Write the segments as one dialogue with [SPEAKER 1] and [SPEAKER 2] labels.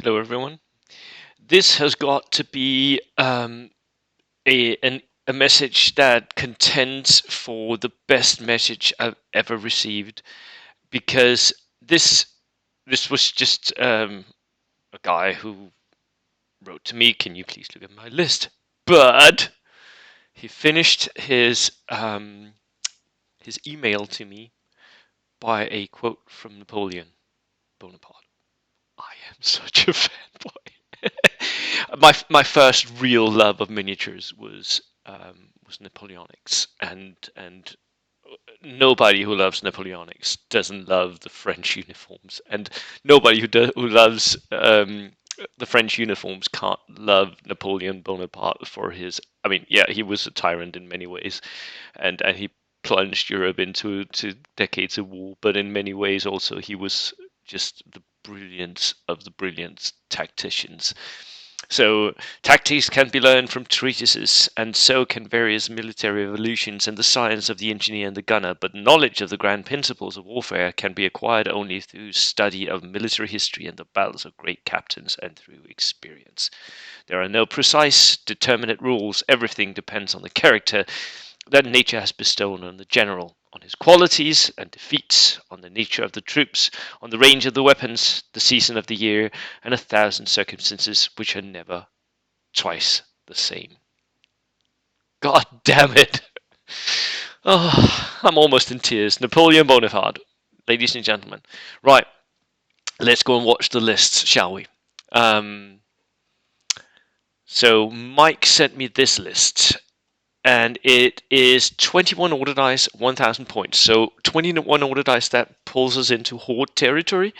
[SPEAKER 1] Hello, everyone. This has got to be a message that contends for the best message I've ever received, because this was just a guy who wrote to me, "Can you please look at my list?" But he finished his email to me by a quote from Napoleon Bonaparte. I am such a fanboy. My first real love of miniatures was Napoleonics, and nobody who loves Napoleonics doesn't love the French uniforms, and nobody who loves the French uniforms can't love Napoleon Bonaparte for his. I mean, yeah, he was a tyrant in many ways, and he plunged Europe into decades of war, but in many ways also he was just the brilliance of the brilliant tacticians. So tactics can be learned from treatises, and so can various military evolutions and the science of the engineer and the gunner, but knowledge of the grand principles of warfare can be acquired only through study of military history and the battles of great captains and through experience. There are no precise, determinate rules. Everything depends on the character that nature has bestowed on the general, on his qualities and defeats, on the nature of the troops, on the range of the weapons, the season of the year, and 1,000 circumstances which are never twice the same. God damn it! Oh, I'm almost in tears. Napoleon Bonaparte, ladies and gentlemen. Right, let's go and watch the lists, shall we? Um, so Mike sent me this list, and it is 21 order dice, 1,000 points. So 21 order dice, that pulls us into Horde territory,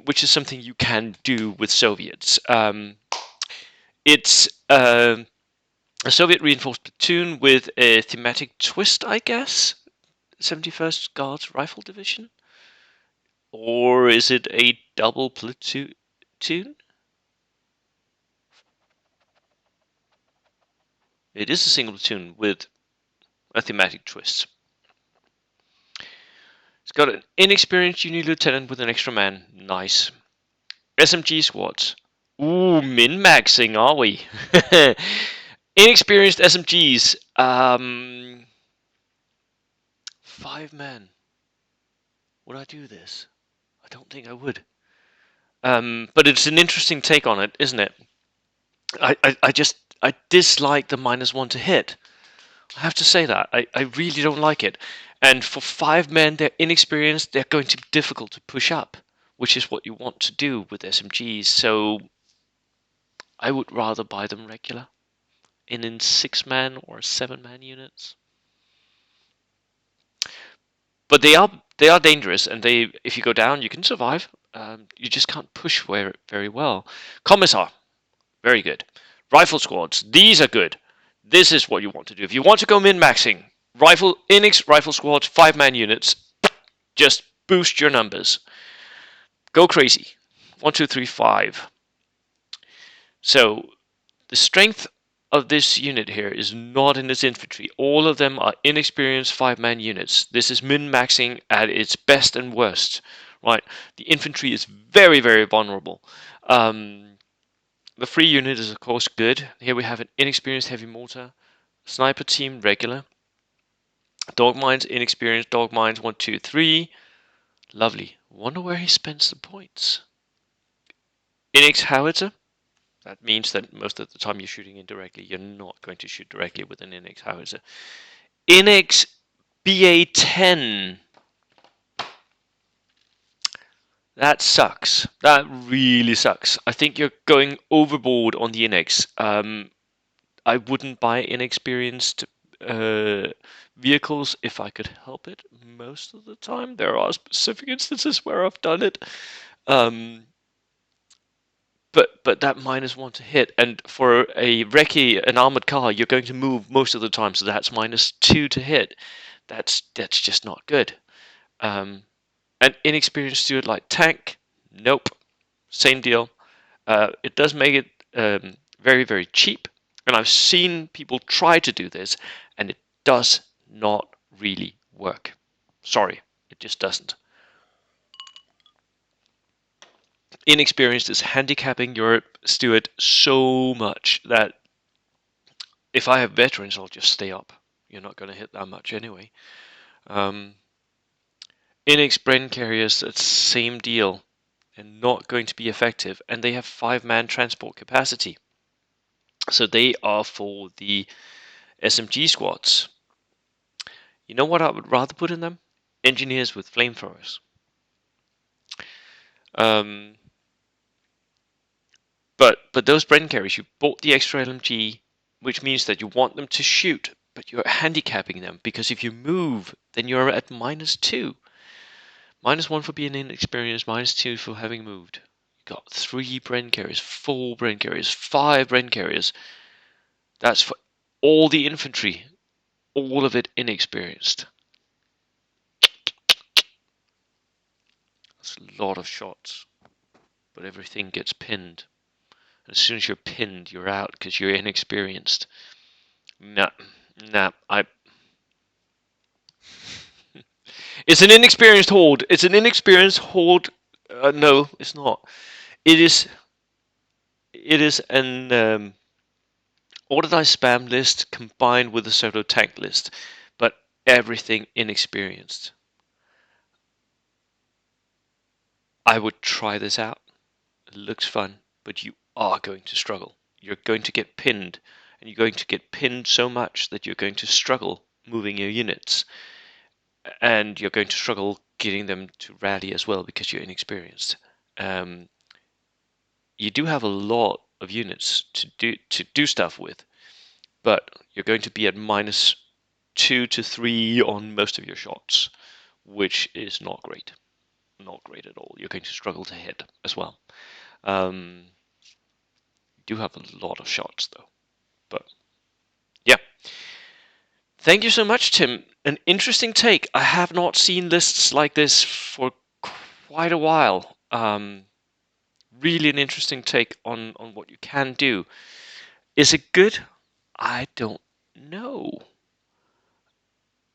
[SPEAKER 1] which is something you can do with Soviets. It's a Soviet reinforced platoon with a thematic twist, I guess. 71st Guards Rifle Division? Or is it a double platoon? It is a single platoon with a thematic twist. It's got an inexperienced junior lieutenant with an extra man. Nice. SMG squads. Ooh, min-maxing, are we? Inexperienced SMGs. 5 men. Would I do this? I don't think I would. But it's an interesting take on it, isn't it? I dislike the -1 to hit. I have to say that. I really don't like it. And for 5 men, they're inexperienced, they're going to be difficult to push up, which is what you want to do with SMGs. So I would rather buy them regular, in 6-man or 7-man units. But they are dangerous, and they, if you go down, you can survive. You just can't push very well. Commissar, very good. Rifle squads, these are good. This is what you want to do. If you want to go min-maxing, rifle squads, 5-man units, just boost your numbers. Go crazy. 1, 2, 3, 5. So the strength of this unit here is not in its infantry. All of them are inexperienced 5-man units. This is min-maxing at its best and worst. Right? The infantry is very, very vulnerable. The free unit is of course good. Here we have an inexperienced heavy mortar. Sniper team regular. Dog mines, inexperienced dog mines, 1, 2, 3. Lovely. Wonder where he spends the points. Inex howitzer. That means that most of the time you're shooting indirectly. You're not going to shoot directly with an Inex howitzer. Inex BA-10. That sucks. That really sucks. I think you're going overboard on the Inex. I wouldn't buy inexperienced vehicles if I could help it most of the time. There are specific instances where I've done it. But that -1 to hit, and for a recce, an armored car, you're going to move most of the time, so that's -2 to hit. That's just not good. An inexperienced steward like tank, nope, same deal. It does make it very, very cheap, and I've seen people try to do this, and it does not really work. Sorry, it just doesn't. inexperienced is handicapping your steward so much that if I have veterans, I'll just stay up. You're not going to hit that much anyway. Um, inex Bren carriers, it's same deal, and not going to be effective. And they have 5-man transport capacity, so they are for the SMG squads. You know what I would rather put in them? Engineers with flamethrowers. Um, but those Bren carriers, you bought the extra LMG, which means that you want them to shoot, but you're handicapping them because if you move, then you're at -2. -1 for being inexperienced, -2 for having moved. You got 3 Bren carriers, 4 Bren carriers, 5 Bren carriers. That's for all the infantry, all of it inexperienced. That's a lot of shots, but everything gets pinned. As soon as you're pinned, you're out because you're inexperienced. Nah, nah, It's an inexperienced horde. It's an inexperienced horde. No, it's not. It is. It is an organized spam list combined with a pseudo tank list, but everything inexperienced. I would try this out. It looks fun, but you are going to struggle. You're going to get pinned, and you're going to get pinned so much that you're going to struggle moving your units, and you're going to struggle getting them to rally as well because you're inexperienced. Um, you do have a lot of units to do stuff with, but you're going to be at -2 to 3 on most of your shots, which is not great. Not great at all. You're going to struggle to hit as well. You do have a lot of shots though, but yeah. Thank you so much, Tim. An interesting take. I have not seen lists like this for quite a while. Really an interesting take on what you can do. Is it good? I don't know.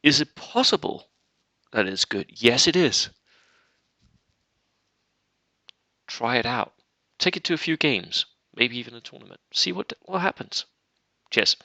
[SPEAKER 1] Is it possible that it's good? Yes, it is. Try it out. Take it to a few games, maybe even a tournament. See what happens. Cheers.